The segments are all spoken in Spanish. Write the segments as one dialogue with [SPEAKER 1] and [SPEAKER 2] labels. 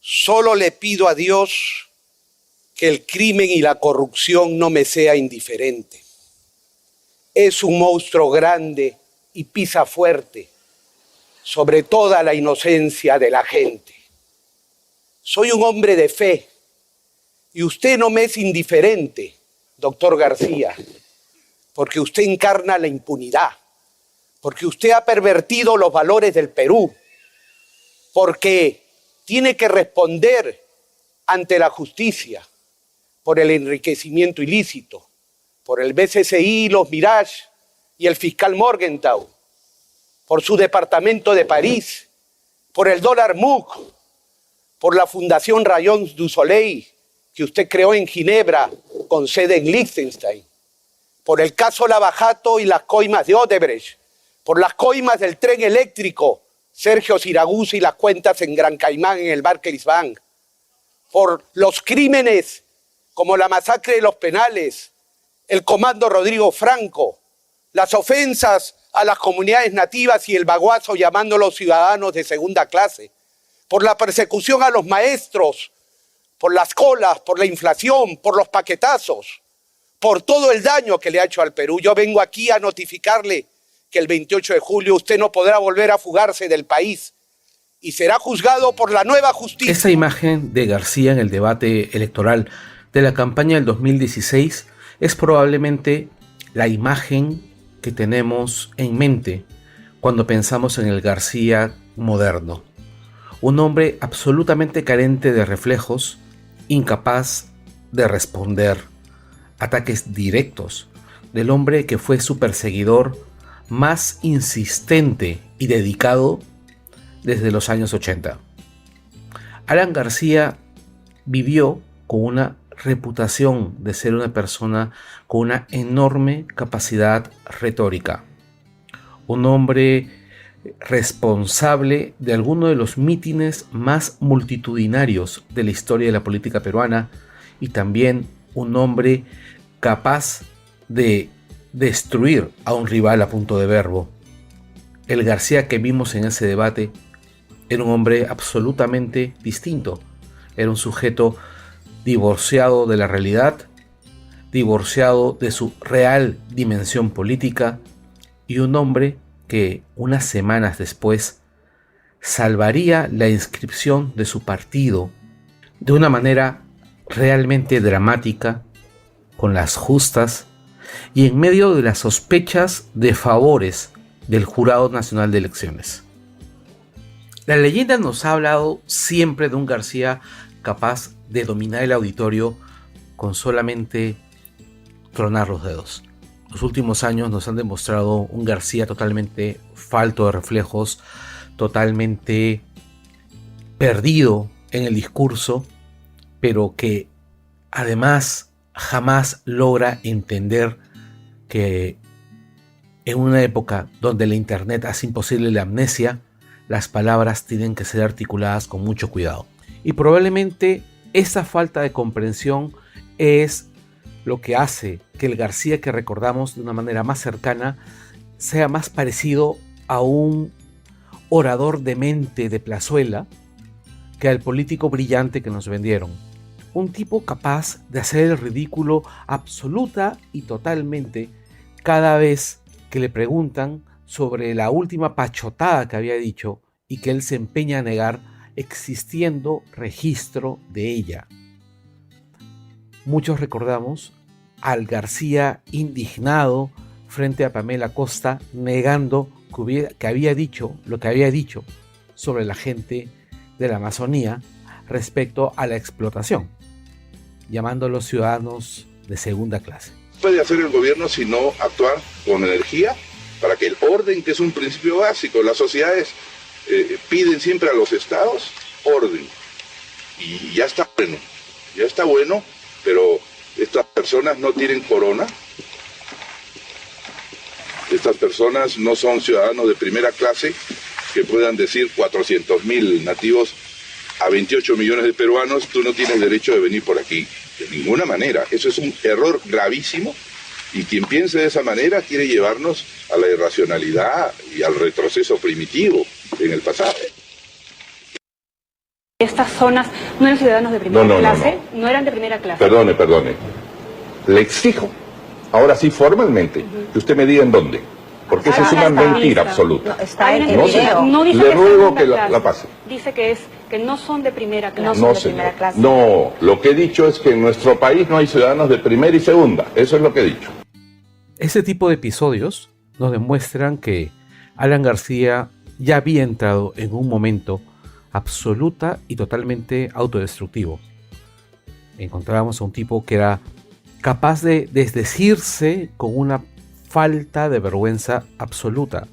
[SPEAKER 1] Solo le pido a Dios que el crimen y la corrupción no me sea indiferente. Es un monstruo grande y pisa fuerte sobre toda la inocencia de la gente. Soy un hombre de fe y usted no me es indiferente, doctor García, porque usted encarna la impunidad, porque usted ha pervertido los valores del Perú, porque tiene que responder ante la justicia por el enriquecimiento ilícito, por el BCCI, los Mirage y el fiscal Morgenthau, por su departamento de París, por el dólar MUC, por la Fundación Rayons du Soleil, que usted creó en Ginebra con sede en Liechtenstein, por el caso Lavajato y las coimas de Odebrecht, por las coimas del tren eléctrico, Sergio Siragusa y las cuentas en Gran Caimán en el Barclays Bank, por los crímenes como la masacre de los Penales, el comando Rodrigo Franco, las ofensas a las comunidades nativas y el baguazo llamándolos ciudadanos de segunda clase, por la persecución a los maestros, por las colas, por la inflación, por los paquetazos, por todo el daño que le ha hecho al Perú. Yo vengo aquí a notificarle que el 28 de julio usted no podrá volver a fugarse del país y será juzgado por la nueva justicia.
[SPEAKER 2] Esa imagen de García en el debate electoral de la campaña del 2016 es probablemente la imagen que tenemos en mente cuando pensamos en el García moderno. Un hombre absolutamente carente de reflejos, incapaz de responder ataques directos del hombre que fue su perseguidor más insistente y dedicado desde los años 80. Alan García vivió con una reputación de ser una persona con una enorme capacidad retórica, un hombre responsable de algunos de los mítines más multitudinarios de la historia de la política peruana y también un hombre capaz de destruir a un rival a punto de verbo. El García que vimos en ese debate era un hombre absolutamente distinto. Era un sujeto divorciado de la realidad, divorciado de su real dimensión política y un hombre que unas semanas después salvaría la inscripción de su partido de una manera realmente dramática, con las justas y en medio de las sospechas de favores del Jurado Nacional de Elecciones. La leyenda nos ha hablado siempre de un García capaz de dominar el auditorio con solamente tronar los dedos. Los últimos años nos han demostrado un García totalmente falto de reflejos, totalmente perdido en el discurso, pero que además jamás logra entender que en una época donde la internet hace imposible la amnesia, las palabras tienen que ser articuladas con mucho cuidado. Y probablemente esa falta de comprensión es lo que hace que el García que recordamos de una manera más cercana sea más parecido a un orador demente de plazuela que al político brillante que nos vendieron. Un tipo capaz de hacer el ridículo absoluta y totalmente cada vez que le preguntan sobre la última pachotada que había dicho y que él se empeña a negar existiendo registro de ella. Muchos recordamos al García indignado frente a Pamela Costa negando que había dicho lo que había dicho sobre la gente de la Amazonía respecto a la explotación, llamando a los ciudadanos de segunda clase.
[SPEAKER 3] Puede hacer el gobierno sino actuar con energía para que el orden, que es un principio básico, las sociedades piden siempre a los estados orden. Y ya está bueno, pero estas personas no tienen corona. Estas personas no son ciudadanos de primera clase que puedan decir 400.000 nativos a 28 millones de peruanos, tú no tienes derecho de venir por aquí. De ninguna manera. Eso es un error gravísimo y quien piense de esa manera quiere llevarnos a la irracionalidad y al retroceso primitivo en el pasado.
[SPEAKER 4] Estas zonas no eran ciudadanos de primera clase, no eran de primera clase.
[SPEAKER 3] Perdone. Le exijo, ahora sí formalmente, que usted me diga en dónde. Porque esa es una mentira absoluta.
[SPEAKER 4] No, está en el video. No dice
[SPEAKER 3] le
[SPEAKER 4] que
[SPEAKER 3] ruego que la pase.
[SPEAKER 4] Dice que no son de primera clase.
[SPEAKER 3] No, señor. No, lo que he dicho es que en nuestro país no hay ciudadanos de primera y segunda. Eso es lo que he dicho.
[SPEAKER 2] Ese tipo de episodios nos demuestran que Alan García ya había entrado en un momento absoluta y totalmente autodestructivo. Encontrábamos a un tipo que era capaz de desdecirse con una falta de vergüenza absoluta.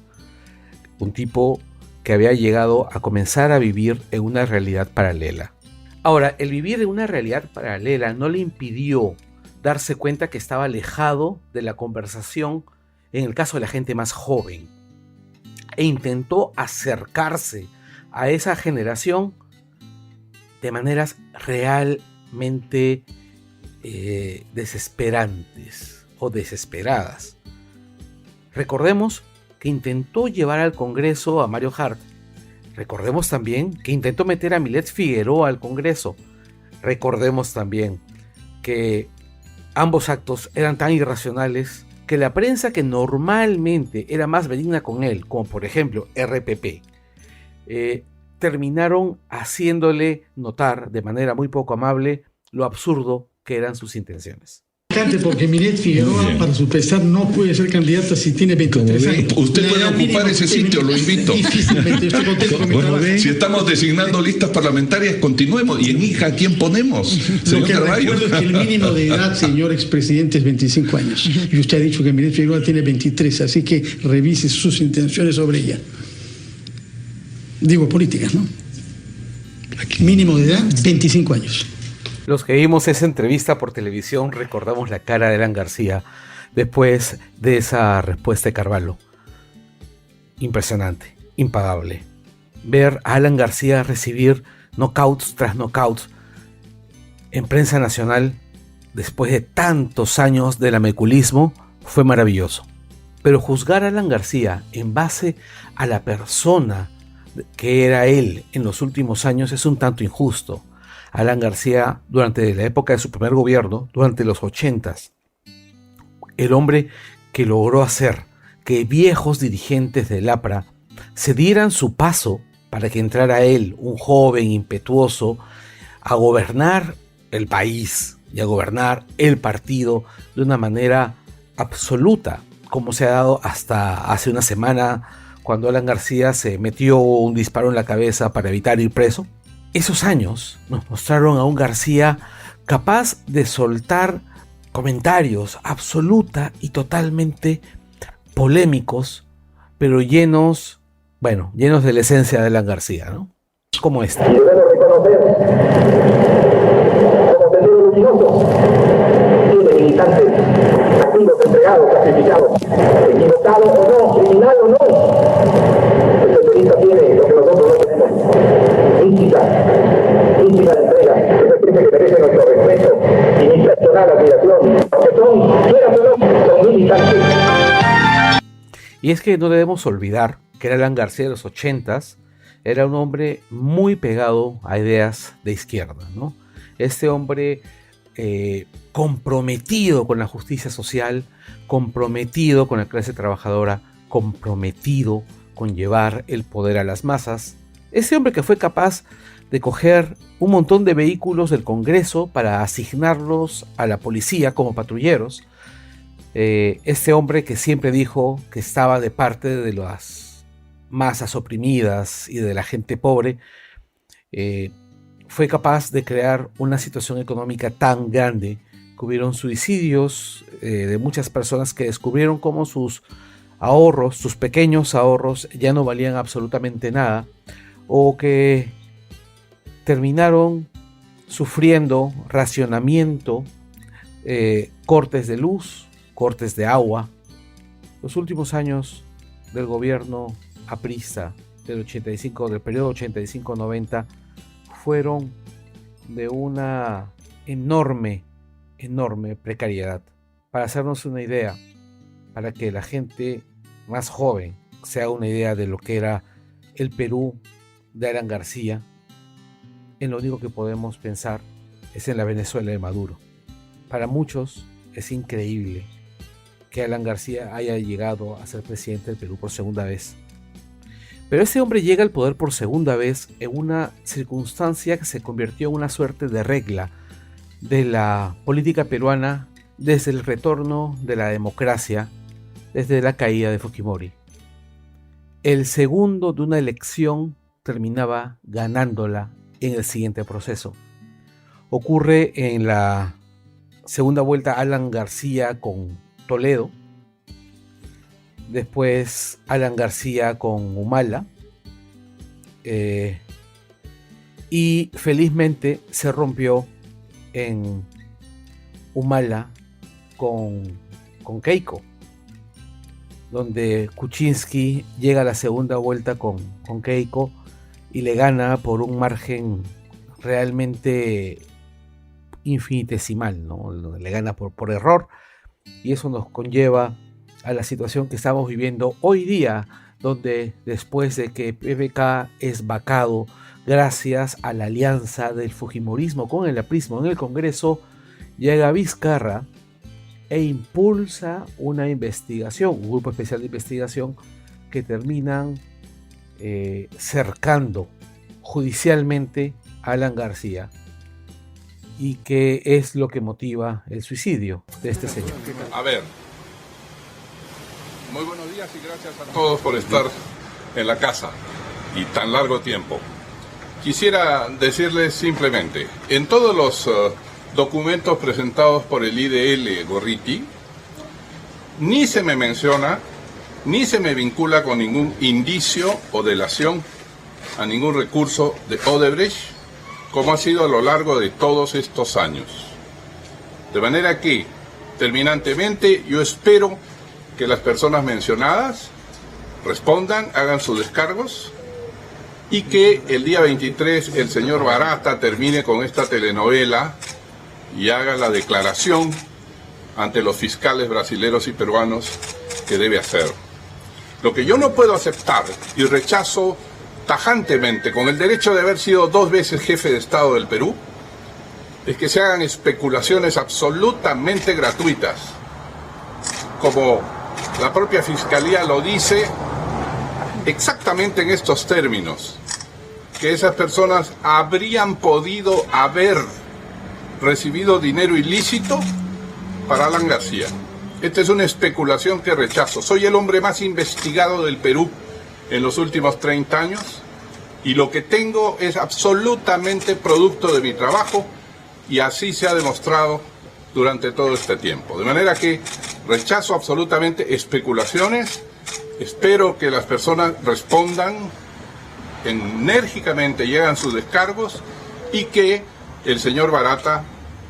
[SPEAKER 2] Un tipo que había llegado a comenzar a vivir en una realidad paralela. Ahora, el vivir en una realidad paralela no le impidió darse cuenta que estaba alejado de la conversación en el caso de la gente más joven. E intentó acercarse a esa generación de maneras realmente desesperantes o desesperadas. Recordemos que intentó llevar al Congreso a Mario Hart. Recordemos también que intentó meter a Milet Figueroa al Congreso. Recordemos también que ambos actos eran tan irracionales que la prensa que normalmente era más benigna con él, como por ejemplo RPP, terminaron haciéndole notar de manera muy poco amable lo absurdo que eran sus intenciones.
[SPEAKER 5] Porque Milet Figueroa, para su pesar, no puede ser candidata si tiene 23 años.
[SPEAKER 6] Usted puede ocupar ese sitio, lo invito.
[SPEAKER 5] Difícilmente, estoy contento con mi trabajo.
[SPEAKER 6] Si estamos designando listas parlamentarias, continuemos. ¿Y en hija quién ponemos?
[SPEAKER 5] Lo que recuerdo es que el mínimo de edad, señor expresidente, es 25 años. Y usted ha dicho que Milet Figueroa tiene 23, así que revise sus intenciones sobre ella. Digo, políticas, ¿no? Mínimo de edad, 25 años.
[SPEAKER 2] Los que vimos esa entrevista por televisión recordamos la cara de Alan García después de esa respuesta de Carvalho. Impresionante, impagable. Ver a Alan García recibir knockouts tras knockouts en prensa nacional después de tantos años del ameculismo fue maravilloso. Pero juzgar a Alan García en base a la persona que era él en los últimos años es un tanto injusto. Alan García, durante la época de su primer gobierno, durante los 80s, el hombre que logró hacer que viejos dirigentes del APRA se dieran su paso para que entrara él, un joven impetuoso, a gobernar el país y a gobernar el partido de una manera absoluta, como se ha dado hasta hace una semana, cuando Alan García se metió un disparo en la cabeza para evitar ir preso. Esos años nos mostraron a un García capaz de soltar comentarios absoluta y totalmente polémicos, pero llenos de la esencia de Alan García, ¿no? Como este.
[SPEAKER 7] Y debemos reconocer, como sendero luminoso, tiene militantes activos, entregados, sacrificados, equivocados o no, criminal o no. El senderista tiene lo que nosotros no tenemos. Íntima entrega, esa gente que merece nuestro respeto y mi personal admiración, porque son militantes.
[SPEAKER 2] Y es que no debemos olvidar que Alan García de los 80s era un hombre muy pegado a ideas de izquierda, ¿no? Este hombre comprometido con la justicia social, comprometido con la clase trabajadora, comprometido con llevar el poder a las masas. Ese hombre que fue capaz de coger un montón de vehículos del Congreso para asignarlos a la policía como patrulleros. Este hombre que siempre dijo que estaba de parte de las masas oprimidas y de la gente pobre, fue capaz de crear una situación económica tan grande que hubieron suicidios de muchas personas que descubrieron cómo sus ahorros, sus pequeños ahorros, ya no valían absolutamente nada, o que terminaron sufriendo racionamiento, cortes de luz, cortes de agua. Los últimos años del gobierno aprista del periodo 85-90 fueron de una enorme precariedad. Para hacernos una idea, para que la gente más joven se haga una idea de lo que era el Perú de Alan García, en lo único que podemos pensar es en la Venezuela de Maduro. Para muchos es increíble que Alan García haya llegado a ser presidente del Perú por segunda vez. Pero este hombre llega al poder por segunda vez en una circunstancia que se convirtió en una suerte de regla de la política peruana desde el retorno de la democracia, desde la caída de Fujimori. El segundo de una elección terminaba ganándola en el siguiente proceso. Ocurre en la segunda vuelta Alan García con Toledo, después Alan García con Humala, y felizmente se rompió en Humala con Keiko, donde Kuczynski llega a la segunda vuelta con Keiko y le gana por un margen realmente infinitesimal, ¿no? Le gana por error, y eso nos conlleva a la situación que estamos viviendo hoy día, donde después de que PPK es vacado gracias a la alianza del fujimorismo con el aprismo en el Congreso, llega Vizcarra e impulsa una investigación, un grupo especial de investigación que terminan cercando judicialmente a Alan García, y que es lo que motiva el suicidio de este señor.
[SPEAKER 6] A ver, muy buenos días y gracias a todos por estar en la casa y tan largo tiempo. Quisiera decirles simplemente, en todos los documentos presentados por el IDL Gorriti, ni se me menciona, ni se me vincula con ningún indicio o delación a ningún recurso de Odebrecht, como ha sido a lo largo de todos estos años. De manera que, terminantemente, yo espero que las personas mencionadas respondan, hagan sus descargos, y que el día 23 el señor Barata termine con esta telenovela y haga la declaración ante los fiscales brasileños y peruanos que debe hacer. Lo que yo no puedo aceptar y rechazo tajantemente, con el derecho de haber sido 2 veces jefe de Estado del Perú, es que se hagan especulaciones absolutamente gratuitas, como la propia Fiscalía lo dice exactamente en estos términos, que esas personas habrían podido haber recibido dinero ilícito para Alan García. Esta es una especulación que rechazo. Soy el hombre más investigado del Perú en los últimos 30 años, y lo que tengo es absolutamente producto de mi trabajo, y así se ha demostrado durante todo este tiempo. De manera que rechazo absolutamente especulaciones. Espero que las personas respondan enérgicamente y hagan sus descargos, y que el señor Barata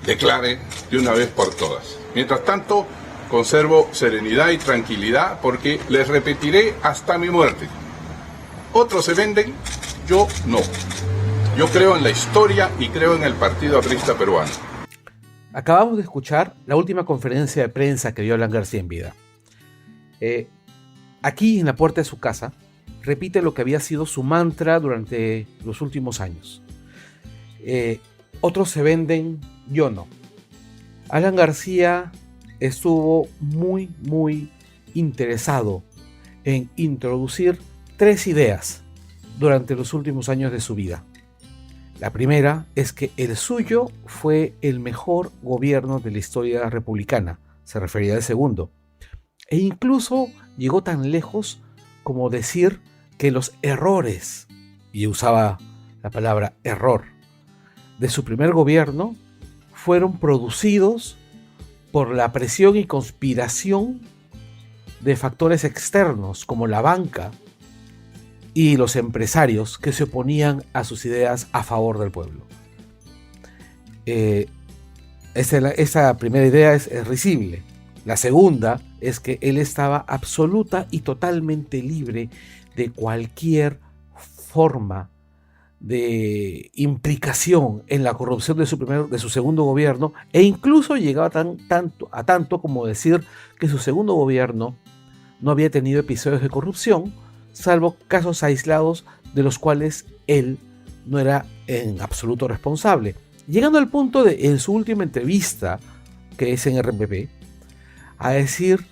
[SPEAKER 6] declare de una vez por todas. Mientras tanto, conservo serenidad y tranquilidad, porque les repetiré hasta mi muerte: otros se venden, yo no. Yo creo en la historia y creo en el Partido Aprista Peruano.
[SPEAKER 2] Acabamos de escuchar la última conferencia de prensa que dio Alan García en vida. Aquí, en la puerta de su casa, repite lo que había sido su mantra durante los últimos años. Otros se venden, yo no. Alan García estuvo muy interesado en introducir 3 ideas durante los últimos años de su vida. La primera es que el suyo fue el mejor gobierno de la historia republicana, se refería al segundo, e incluso llegó tan lejos como decir que los errores, y usaba la palabra error, de su primer gobierno fueron producidos por la presión y conspiración de factores externos como la banca y los empresarios que se oponían a sus ideas a favor del pueblo. Esa primera idea es risible. La segunda es que él estaba absoluta y totalmente libre de cualquier forma de implicación en la corrupción de su segundo gobierno, e incluso llegaba tanto como decir que su segundo gobierno no había tenido episodios de corrupción, salvo casos aislados de los cuales él no era en absoluto responsable. Llegando al punto de, en su última entrevista, que es en RPP, a decir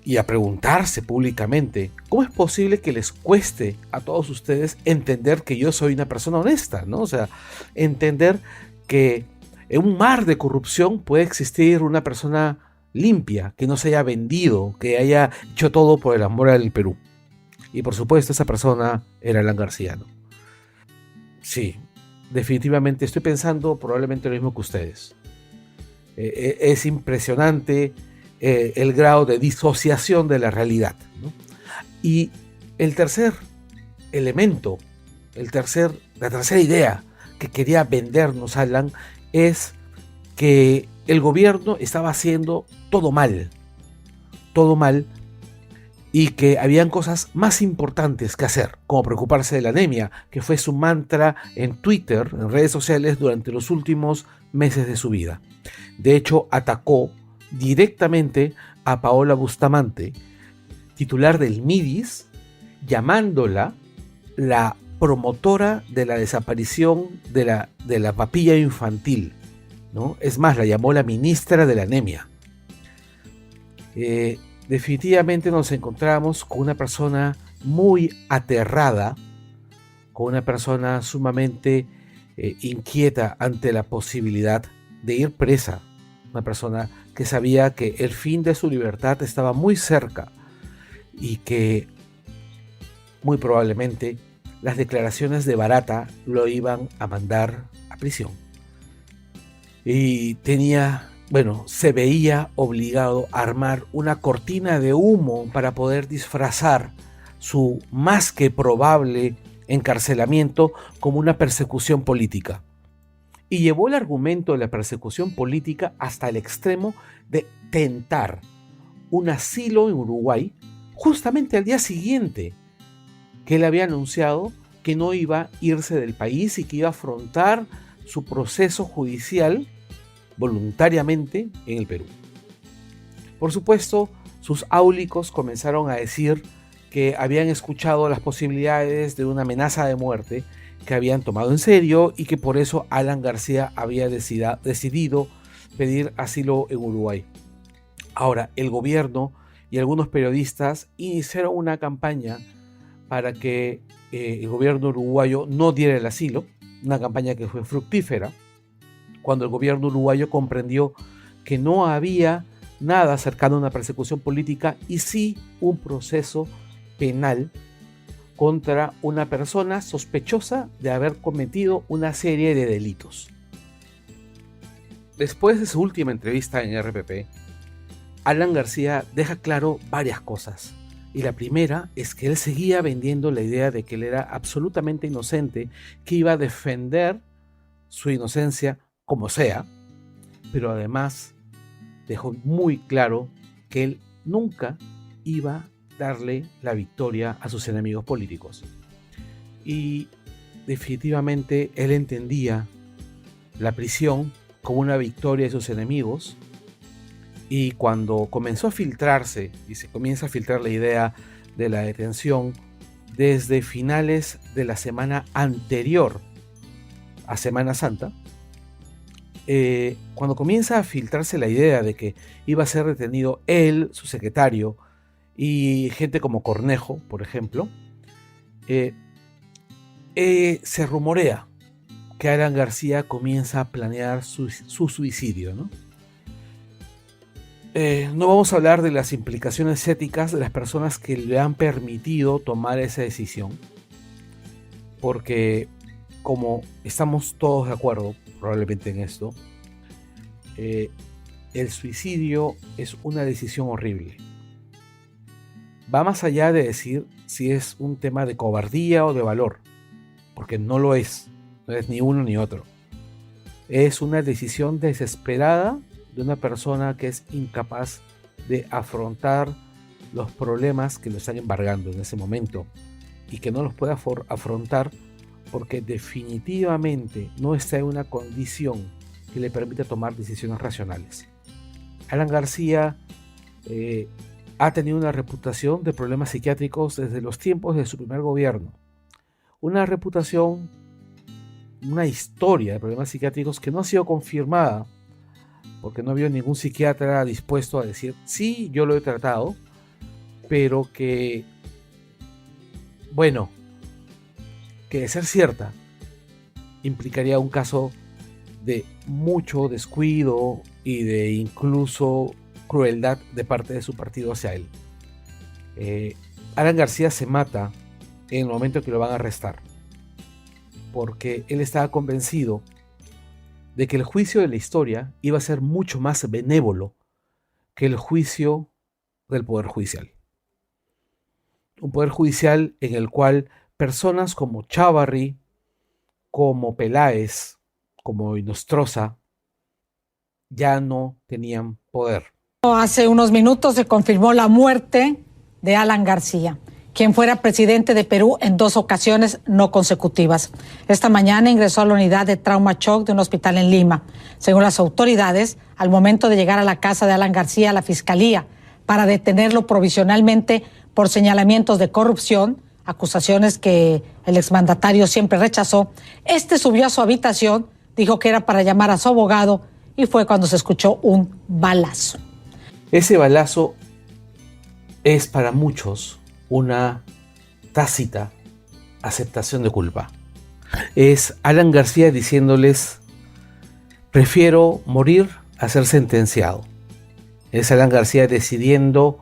[SPEAKER 2] y a preguntarse públicamente, ¿cómo es posible que les cueste a todos ustedes entender que yo soy una persona honesta, ¿no? O sea, entender que en un mar de corrupción puede existir una persona limpia, que no se haya vendido, que haya hecho todo por el amor al Perú. Y por supuesto, esa persona era Alan García, ¿no? Sí, definitivamente estoy pensando probablemente lo mismo que ustedes. Es impresionante el grado de disociación de la realidad, ¿no? Y el tercer elemento, la tercera idea que quería vendernos Alan es que el gobierno estaba haciendo todo mal, y que habían cosas más importantes que hacer, como preocuparse de la anemia, que fue su mantra en Twitter, en redes sociales, durante los últimos meses de su vida. De hecho, atacó directamente a Paola Bustamante, titular del MIDIS, llamándola la promotora de la desaparición de la papilla infantil, ¿no? Es más, la llamó la ministra de la anemia. Definitivamente nos encontramos con una persona muy aterrada, con una persona sumamente inquieta ante la posibilidad de ir presa, una persona que sabía que el fin de su libertad estaba muy cerca y que muy probablemente las declaraciones de Barata lo iban a mandar a prisión. Y se veía obligado a armar una cortina de humo para poder disfrazar su más que probable encarcelamiento como una persecución política. Y llevó el argumento de la persecución política hasta el extremo de tentar un asilo en Uruguay justamente al día siguiente que él había anunciado que no iba a irse del país y que iba a afrontar su proceso judicial voluntariamente en el Perú. Por supuesto, sus áulicos comenzaron a decir que habían escuchado las posibilidades de una amenaza de muerte que habían tomado en serio y que por eso Alan García había decidido pedir asilo en Uruguay. Ahora, el gobierno y algunos periodistas iniciaron una campaña para que el gobierno uruguayo no diera el asilo, una campaña que fue fructífera, cuando el gobierno uruguayo comprendió que no había nada cercano a una persecución política y sí un proceso penal contra una persona sospechosa de haber cometido una serie de delitos. Después de su última entrevista en RPP, Alan García deja claro varias cosas. Y la primera es que él seguía vendiendo la idea de que él era absolutamente inocente, que iba a defender su inocencia como sea, pero además dejó muy claro que él nunca iba a darle la victoria a sus enemigos políticos. Y definitivamente él entendía la prisión como una victoria de sus enemigos, y cuando comenzó a filtrarse y se comienza a filtrar la idea de la detención desde finales de la semana anterior a Semana Santa, cuando comienza a filtrarse la idea de que iba a ser detenido él, su secretario y gente como Cornejo, por ejemplo, se rumorea que Alan García comienza a planear su suicidio, ¿no? No vamos a hablar de las implicaciones éticas de las personas que le han permitido tomar esa decisión, porque como estamos todos de acuerdo probablemente en esto, el suicidio es una decisión horrible. Va más allá de decir si es un tema de cobardía o de valor, porque no lo es, no es ni uno ni otro. Es una decisión desesperada de una persona que es incapaz de afrontar los problemas que lo están embargando en ese momento y que no los puede afrontar porque definitivamente no está en una condición que le permita tomar decisiones racionales. Alan García ha tenido una reputación de problemas psiquiátricos desde los tiempos de su primer gobierno. Una reputación una historia de problemas psiquiátricos que no ha sido confirmada, porque no había ningún psiquiatra dispuesto a decir, sí, yo lo he tratado, pero que, bueno, que de ser cierta, implicaría un caso de mucho descuido y de incluso crueldad de parte de su partido hacia él. Alan García se mata en el momento que lo van a arrestar, porque él estaba convencido de que el juicio de la historia iba a ser mucho más benévolo que el juicio del Poder Judicial. Un Poder Judicial en el cual personas como Chávarri, como Peláez, como Inostroza, ya no tenían poder.
[SPEAKER 8] Hace unos minutos se confirmó la muerte de Alan García, quien fuera presidente de Perú en 2 ocasiones no consecutivas. Esta mañana ingresó a la unidad de trauma shock de un hospital en Lima. Según las autoridades, al momento de llegar a la casa de Alan García, la fiscalía, para detenerlo provisionalmente por señalamientos de corrupción, acusaciones que el exmandatario siempre rechazó, este subió a su habitación, dijo que era para llamar a su abogado y fue cuando se escuchó un balazo.
[SPEAKER 2] Ese balazo es para muchos una tácita aceptación de culpa. Es Alan García diciéndoles, prefiero morir a ser sentenciado. Es Alan García decidiendo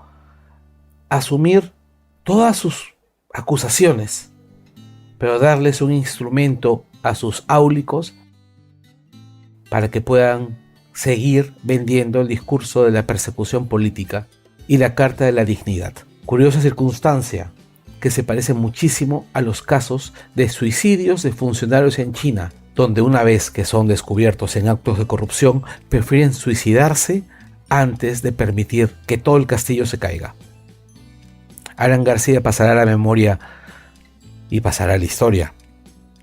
[SPEAKER 2] asumir todas sus acusaciones, pero darles un instrumento a sus áulicos para que puedan seguir vendiendo el discurso de la persecución política y la Carta de la Dignidad. Curiosa circunstancia que se parece muchísimo a los casos de suicidios de funcionarios en China, donde una vez que son descubiertos en actos de corrupción, prefieren suicidarse antes de permitir que todo el castillo se caiga. Alan García pasará a la memoria y pasará a la historia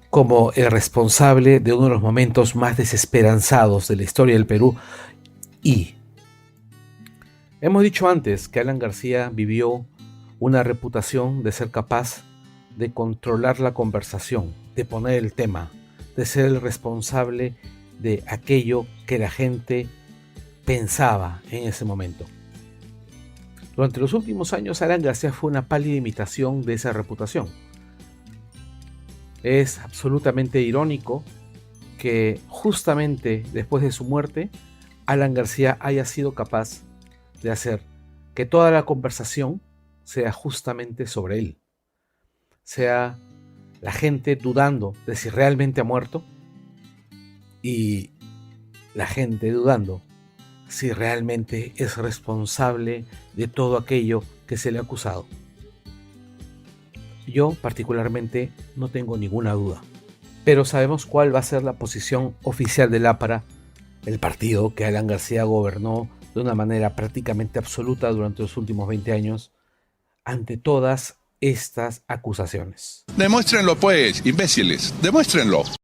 [SPEAKER 2] como el responsable de uno de los momentos más desesperanzados de la historia del Perú. Y hemos dicho antes que Alan García vivió una reputación de ser capaz de controlar la conversación, de poner el tema, de ser el responsable de aquello que la gente pensaba en ese momento. Durante los últimos años, Alan García fue una pálida imitación de esa reputación. Es absolutamente irónico que justamente después de su muerte, Alan García haya sido capaz de hacer que toda la conversación sea justamente sobre él. Sea la gente dudando de si realmente ha muerto y la gente dudando si realmente es responsable de todo aquello que se le ha acusado. Yo particularmente no tengo ninguna duda, pero sabemos cuál va a ser la posición oficial del APRA, el partido que Alan García gobernó de una manera prácticamente absoluta durante los últimos 20 años, ante todas estas acusaciones.
[SPEAKER 3] Demuéstrenlo pues, imbéciles, demuéstrenlo.